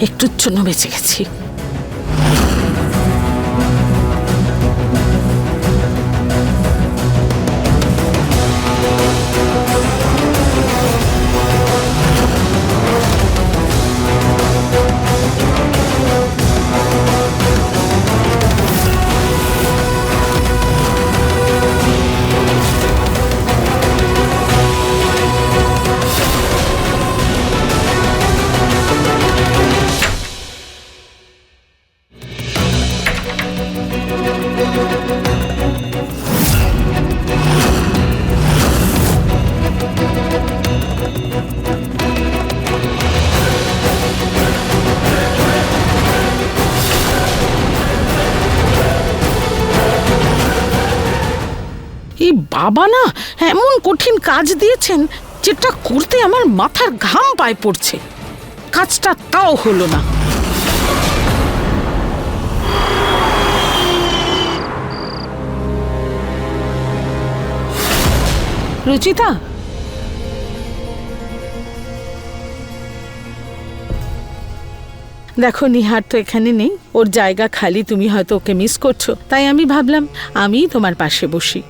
একটুর জন্য বেঁচে গেছি। এই বাবা না এমন কঠিন কাজ দিয়েছেন যেটা করতে আমার মাথার ঘাম পায়ে পড়ছে, কাজটা তাও হলো না। রুচিতা, দেখো নিহার তো এখানে নেই, ওর জায়গা খালি, তুমি হয়তো ওকে মিস করছো, তাই আমি ভাবলাম আমি তোমার পাশে বসি।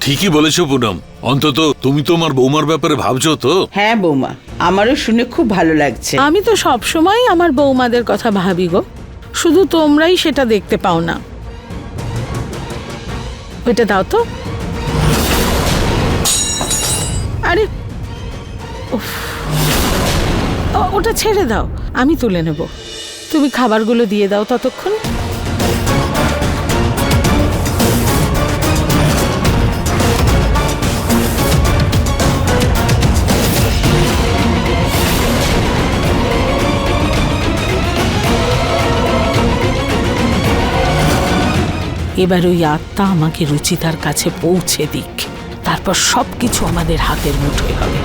ঠিকই বলেছো পুনম, অন্তত তুমি তোমার বৌমার ব্যাপারে ভাবছো তো। হ্যাঁ বৌমা, আমারও শুনে খুব ভালো লাগছে। আমি তো সবসময় আমার বৌমাদের কথা ভাবি গো, শুধু তোমরাই সেটা দেখতে পাও না। ওইটা দাও তো। আরে উফ, ওটা ছেড়ে দাও, আমি তুলে নেব। তুমি খাবারগুলো দিয়ে দাও ততক্ষণ। এবার ওই আত্মা আমাকে রুচিতার কাছে পৌঁছে দিক, তারপর সবকিছু আমাদের হাতের মুঠোয় হবে।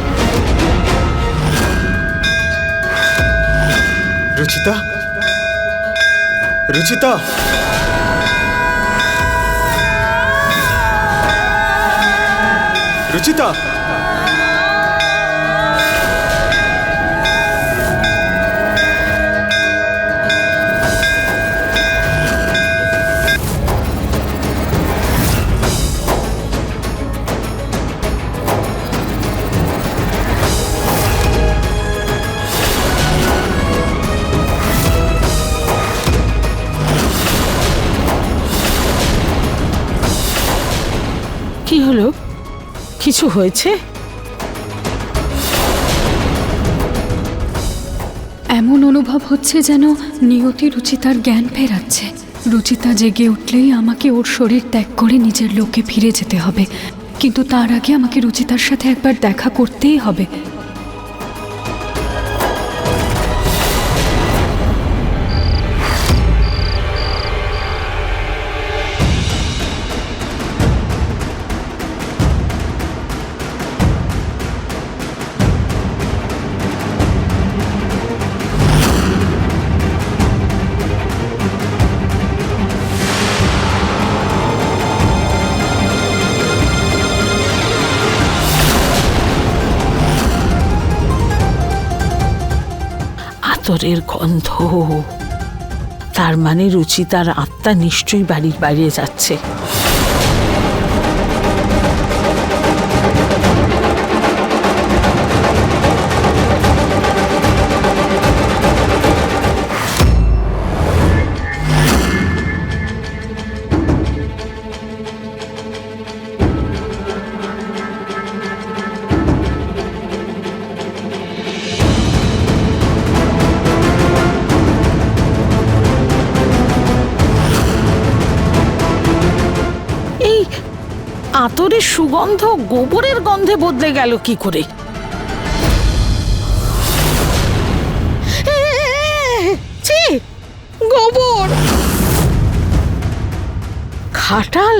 রুচিতা, রুচিতা, রুচিতা, কি হলো? কিছু হয়েছে? এমন অনুভব হচ্ছে যেন নিয়তি রুচিতার জ্ঞান ফেরাচ্ছে। রুচিতা জেগে উঠলেই আমাকে ওর শরীর ত্যাগ করে নিজের লোকে ফিরে যেতে হবে, কিন্তু তার আগে আমাকে রুচিতার সাথে একবার দেখা করতেই হবে। আতরের গন্ধ, তার মানে রুচিতার আত্মা নিশ্চয়ই বাড়ির বাইরে যাচ্ছে। আতরের সুগন্ধ গোবরের গন্ধে বদলে গেল কি করে? ছি, গোবর! খাটাল!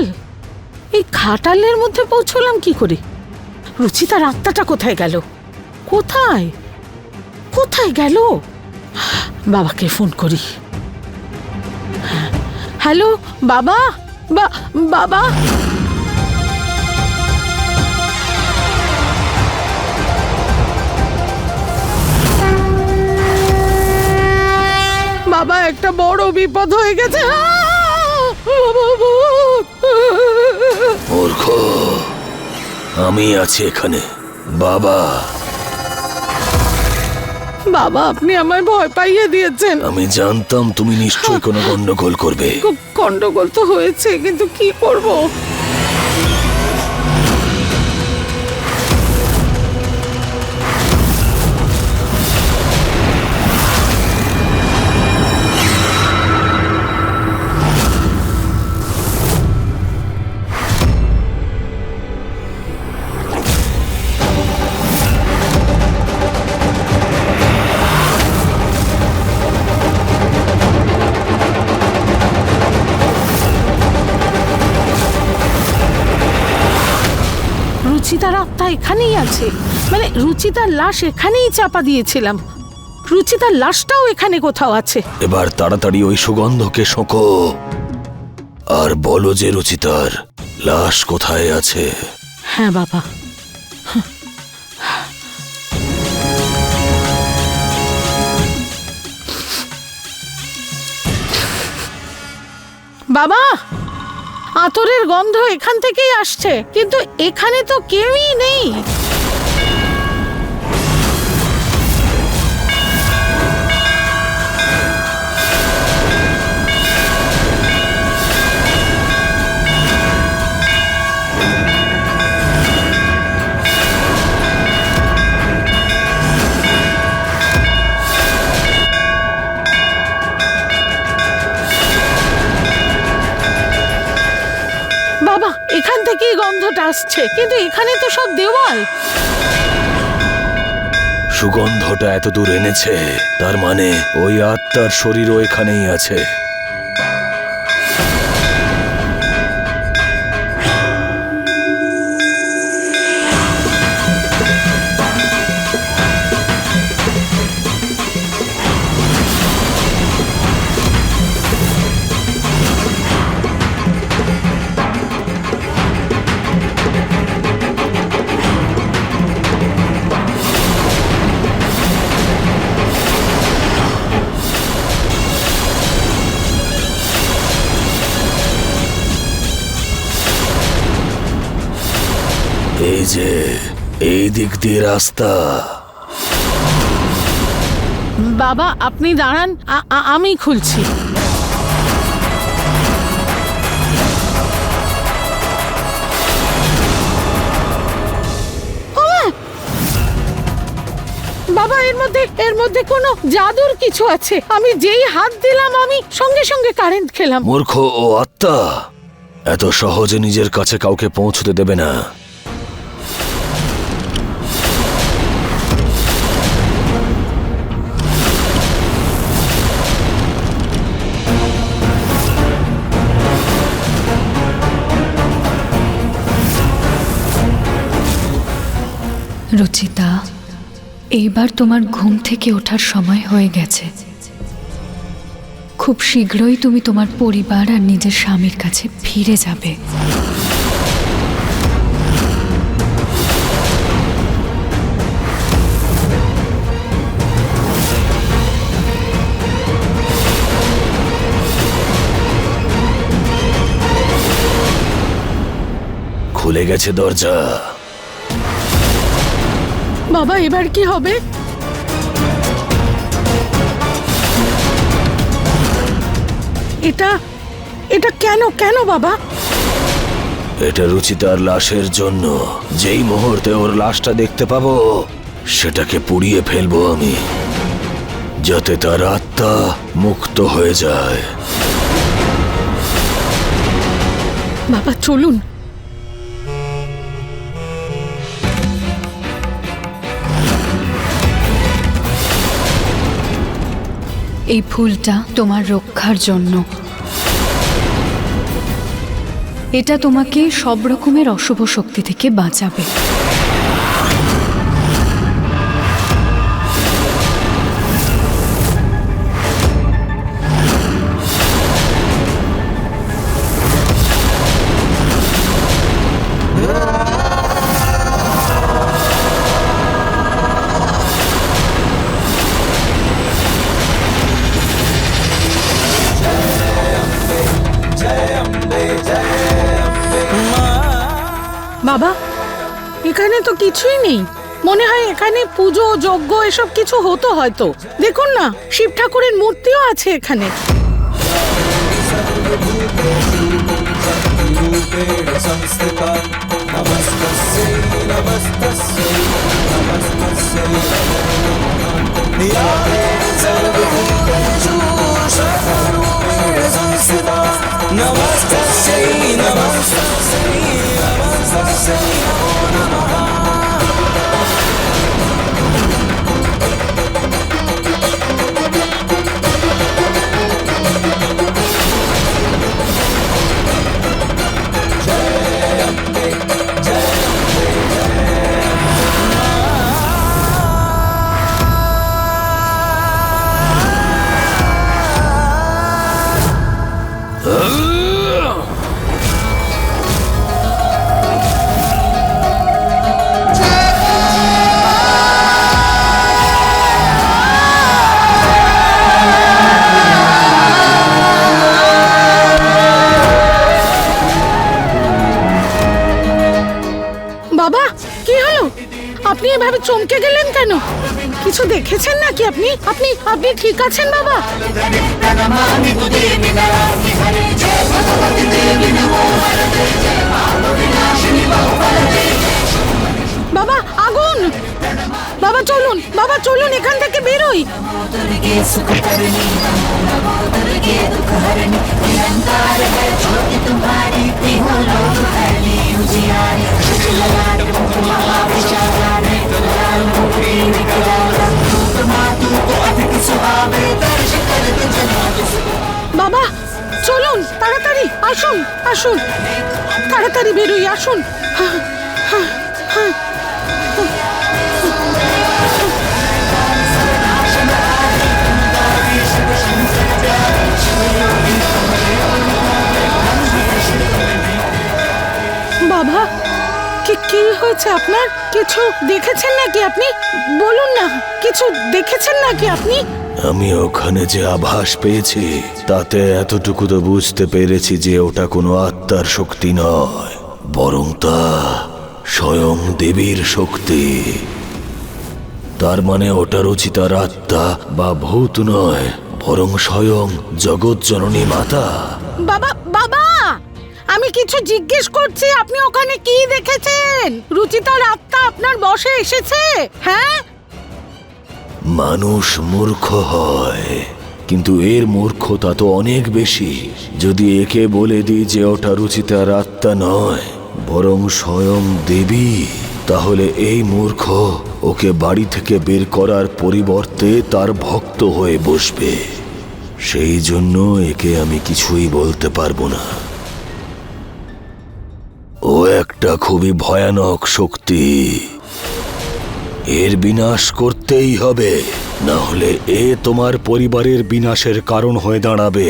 এই খাটালের মধ্যে পৌঁছলাম কি করে? রুচিতার আত্মাটা কোথায় গেল? কোথায় কোথায় গেল? বাবাকে ফোন করি। হ্যালো বাবা, বাবা, বাবা একটা বড় বিপদ হয়ে গেছে। মূর্খ, আমি আছি এখানে। বাবা, বাবা আপনি আমায় ভয় পাইয়ে দিয়েছেন। আমি জানতাম তুমি নিশ্চয়ই কোনো গন্ডগোল করবে। খুব গন্ডগোল তো হয়েছে, কিন্তু কি করব? রুচিতার আত্মা এখানেই আছে, মানে রুচিতার লাশ এখানেই চাপা দিয়েছিলাম। রুচিতার লাশটাও এখানে কোথাও আছে। এবার তাড়াতাড়ি ওই সুগন্ধকে শোঁকো আর বলো যে রুচিতার লাশ কোথায় আছে। হ্যাঁ বাবা। বাবা, আতরের গন্ধ এখান থেকেই আসছে, কিন্তু এখানে তো কেউই নেই। বাবা, এখান থেকেই গন্ধটা আসছে, কিন্তু এখানে তো সব দেওয়াল। সুগন্ধটা এত দূর এনেছে, তার মানে ওই আত্মার শরীরও এখানেই আছে। এই যে এই দিক দিয়ে রাস্তা। বাবা আপনি দাঁড়ান, আমি খুলছি। বাবা এর মধ্যে কোনো জাদুর কিছু আছে। আমি যেই হাত দিলাম আমি সঙ্গে সঙ্গে কারেন্ট খেলাম। মূর্খ ও আত্মা এত সহজে নিজের কাছে কাউকে পৌঁছতে দেবে না। রুচিতা, এইবার তোমার ঘুম থেকে ওঠার সময় হয়ে গেছে। খুব শীঘ্রই তুমি তোমার পরিবার আর নিজের স্বামীর কাছে ফিরে যাবে। খুলে গেছে দরজা। বাবা এবার কি হবে? এটা কেন বাবা? এটা রুচিতার লাশের জন্য। যেই মুহূর্তে ওর লাশটা দেখতে পাবো, সেটাকে পুড়িয়ে ফেলবো আমি, যাতে তার আত্মা মুক্ত হয়ে যায়। বাবা চলুন। এই ফুলটা তোমার রক্ষার জন্য। এটা তোমাকে সব রকমের অশুভ শক্তি থেকে বাঁচাবে। বাবা, এখানে তো কিছুই নেই। মনে হয় এখানে পুজো যজ্ঞ এসব কিছু হতো হয়তো। দেখুন না, শিব ঠাকুরের মূর্তিও আছে এখানে। বাবা, কি হলো? আপনি এভাবে চমকে গেলেন কেন? কিছু দেখেছেন নাকি আপনি? আপনি আপনি ঠিক আছেন বাবা? বাবা, আগুন! বাবা চলুন, বাবা চলুন, এখান থেকে বেরোই। বাবা চলুন, তাড়াতাড়ি আসুন, আসুন, তাড়াতাড়ি বেরোই, আসুন। বাবা, কি হয়েছে আপনার? কিছু দেখেছেন নাকি আপনি? বলুন না, কিছু দেখেছেন নাকি আপনি? আমি ওখানে যে আভাস পেয়েছি তাতে এতটুকু তো বুঝতে পেরেছি যে ওটা কোনো আত্মার শক্তি নয়, বরং তা স্বয়ং দেবীর শক্তি। তার মানে ওটা রুচিতার আত্মা বা ভূত নয়, বরং স্বয়ং জগৎ জননী মাতা। বাবা, বাবা, আমি কিছু জিজ্ঞেস করছি, আপনি ওখানে কি দেখেছেন? রুচিতার আত্মা আপনার বশে এসেছে? হ্যাঁ? মানুষ মূর্খ হয়, কিন্তু এর মূর্খতা তো অনেক বেশি। যদি একে বলে দিই যে ওটা রুচিতার আত্মা নয় বরং স্বয়ং দেবী, তাহলে এই মূর্খ ওকে বাড়ি থেকে বের করার পরিবর্তে তার ভক্ত হয়ে বসবে। সেই জন্য একে আমি কিছুই বলতে পারবো না। ও একটা খুবই ভয়ানক শক্তি, এর বিনাশ করতেই হবে, না হলে এ তোমার পরিবারের বিনাশের কারণ হয়ে দাঁড়াবে।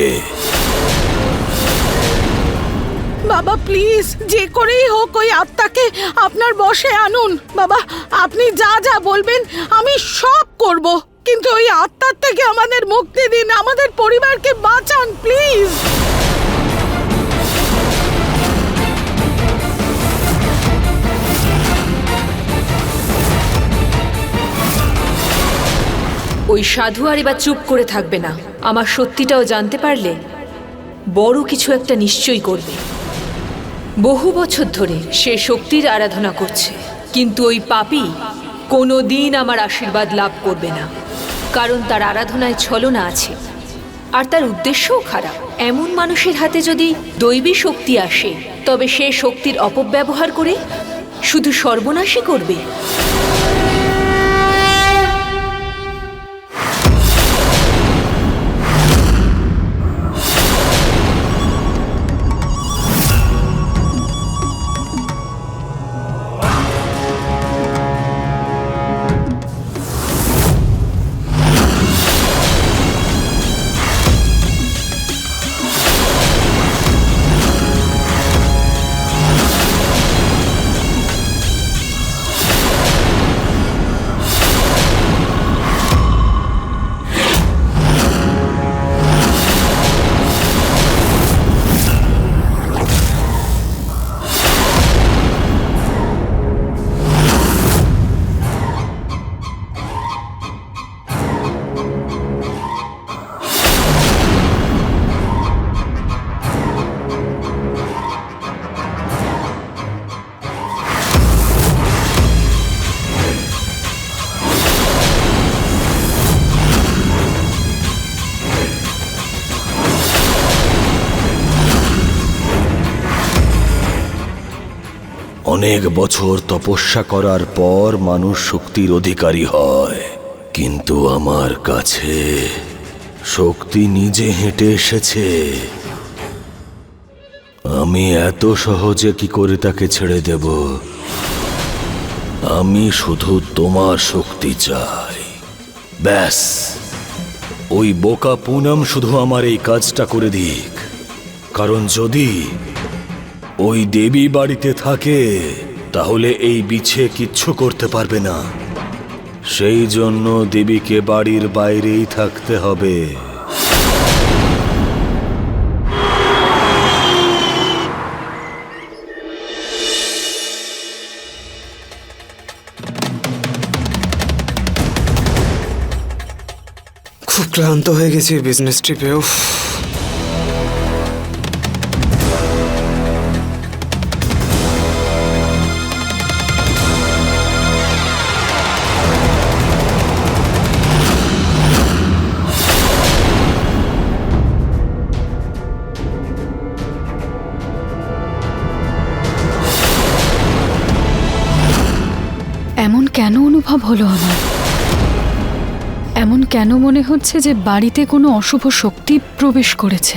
বাবা প্লিজ, যে করেই হোক ওই আত্মাকে আপনার বশে আনুন। বাবা, আপনি যা যা বলবেন আমি সব করব, কিন্তু ওই আত্মার থেকে আমাদের মুক্তি দিন, আমাদের পরিবারকে বাঁচান প্লিজ। ওই সাধু আর এবার চুপ করে থাকবে না। আমার সত্যিটাও জানতে পারলে বড় কিছু একটা নিশ্চয়ই করবে। বহু বছর ধরে সে শক্তির আরাধনা করছে, কিন্তু ওই পাপী কোনো দিন আমার আশীর্বাদ লাভ করবে না, কারণ তার আরাধনায় ছলনা আছে আর তার উদ্দেশ্যও খারাপ। এমন মানুষের হাতে যদি দৈবী শক্তি আসে তবে সে শক্তির অপব্যবহার করে শুধু সর্বনাশই করবে। অনেক বছর তপস্যা করার পর মানুষ শক্তির অধিকারী হয়, কিন্তু আমার কাছে শক্তি নিজে হেঁটে এসেছে। আমি এত সহজে কি করে তাকে ছেড়ে দেব? আমি শুধু তোমার শক্তি চাই, ব্যাস। ওই বোকা পুনম শুধু আমার এই কাজটা করে দিক, কারণ যদি ওই দেবী বাড়িতে থাকে তাহলে এই বিছে কিচ্ছু করতে পারবে না। সেই জন্য দেবীকে বাড়ির বাইরেই থাকতে হবে। খুব ক্লান্ত হয়ে গেছি বিজনেস ট্রিপেও। এমন কেন অনুভব হলো আমার? এমন কেন মনে হচ্ছে যে বাড়িতে কোনো অশুভ শক্তি প্রবেশ করেছে?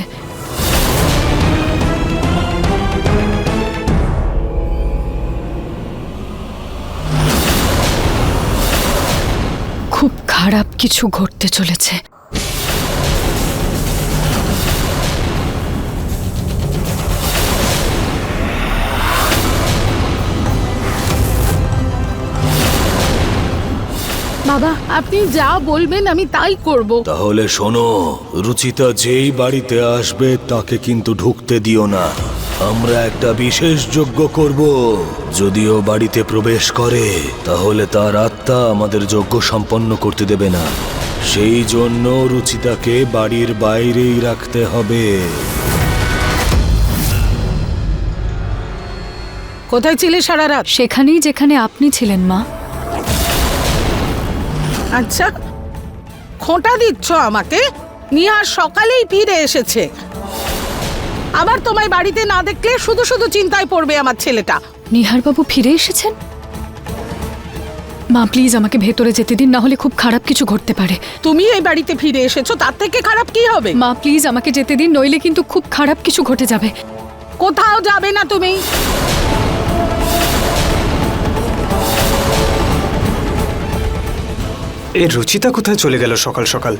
খুব খারাপ কিছু ঘটতে চলেছে। বাবা আপনি যা বলবেন আমি তাই করব। তাহলে শোনো, রুচিতা যেই বাড়িতে আসবে তাকে কিন্তু ঢুকতে দিও না। আমরা একটা বিশেষ যজ্ঞ করব। যদিও বাড়িতে প্রবেশ করে তাহলে তার আত্মা আমাদের যজ্ঞ সম্পন্ন করতে দেবে না। সেই জন্য রুচিতাকে বাড়ির বাইরেই রাখতে হবে। কোথায় ছিলে সারা রাত? সেখানেই যেখানে আপনি ছিলেন মা। আচ্ছা, খোঁটা দিচ্ছ আমাকে? নিহার সকালেই ফিরে এসেছে, আবার তোমায় বাড়িতে না দেখলে শুধু শুধু চিন্তায় পড়বে আমার ছেলেটা। নিহারবাবু ফিরে এসেছেন? মা প্লিজ আমাকে ভেতরে যেতে দিন, না হলে খুব খারাপ কিছু ঘটতে পারে। তুমি এই বাড়িতে ফিরে এসেছো, তার থেকে খারাপ কি হবে? মা প্লিজ আমাকে যেতে দিন, নইলে কিন্তু খুব খারাপ কিছু ঘটে যাবে। কোথাও যাবে না তুমি। এই রুচিতা কোথায় চলে গেল সকাল সকাল?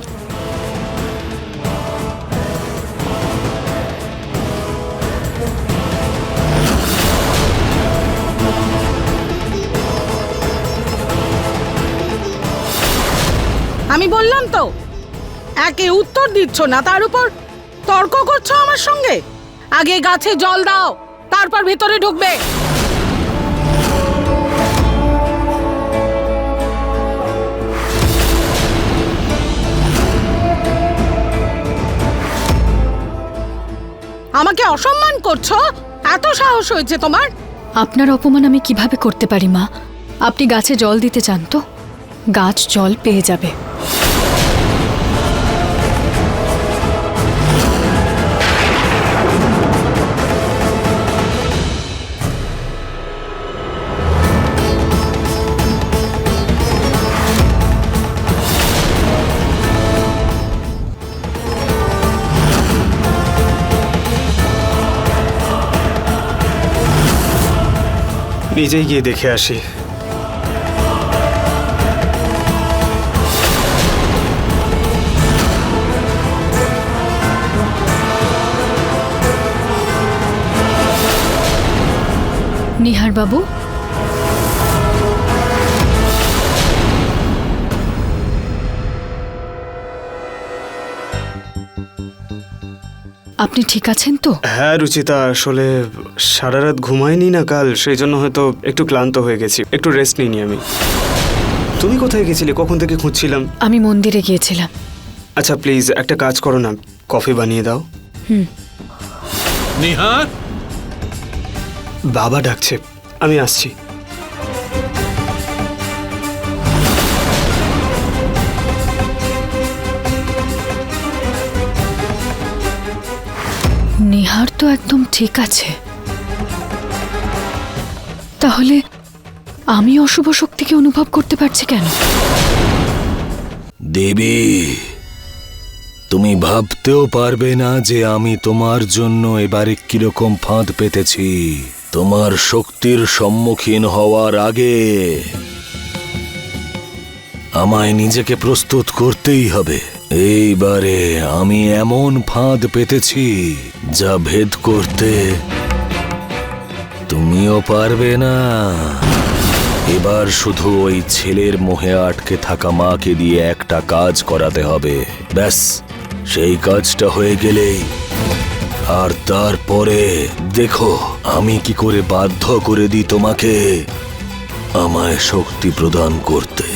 আমি বললাম তো, একে উত্তর দিচ্ছ না, তার উপর তর্ক করছো আমার সঙ্গে। আগে গাছে জল দাও, তারপর ভেতরে ঢুকবে। আমাকে অসম্মান করছো? এত সাহস হয়েছে তোমার? আপনার অপমান আমি কিভাবে করতে পারি মা? আপনি গাছে জল দিতে চান তো গাছ জল পেয়ে যাবে। নিজেই গিয়ে দেখে আসি। নিহার বাবু, আপনি ঠিক আছেন তো? হ্যাঁ রুচিতা, আসলে সারা রাত ঘুমাইনি না কাল, সেই জন্য হয়তো একটু ক্লান্ত হয়ে গেছি। একটু রেস্ট নিইনি আমি। তুমি কোথায় গেছিলে? কখন থেকে খুঁজছিলাম। আমি মন্দিরে গিয়েছিলাম। আচ্ছা প্লিজ একটা কাজ করো না, কফি বানিয়ে দাও। নিহার, বাবা ডাকছে, আমি আসছি। নিহার তো একদম ঠিক আছে। তাহলে আমি অশুভ শক্তিকে অনুভব করতে পারছি কেন? দেবী, তুমি ভাবতেও পারবে না যে আমি তোমার জন্য এবারে কিরকম ফাঁদ পেতেছি। তোমার শক্তির সম্মুখীন হওয়ার আগে আমায় নিজেকে প্রস্তুত করতেই হবে। এইবারে আমি এমন ফাঁদ পেতেছি যা ভেদ করতে তুমিও পারবে না। এবার শুধু ওই ছেলের মোহে আটকে থাকা মাকে দিয়ে একটা কাজ করাতে হবে, ব্যাস। সেই কাজটা হয়ে গেলেই আর তারপরে দেখো আমি কি করে বাধ্য করে দিই তোমাকে আমায় শক্তি প্রদান করতে।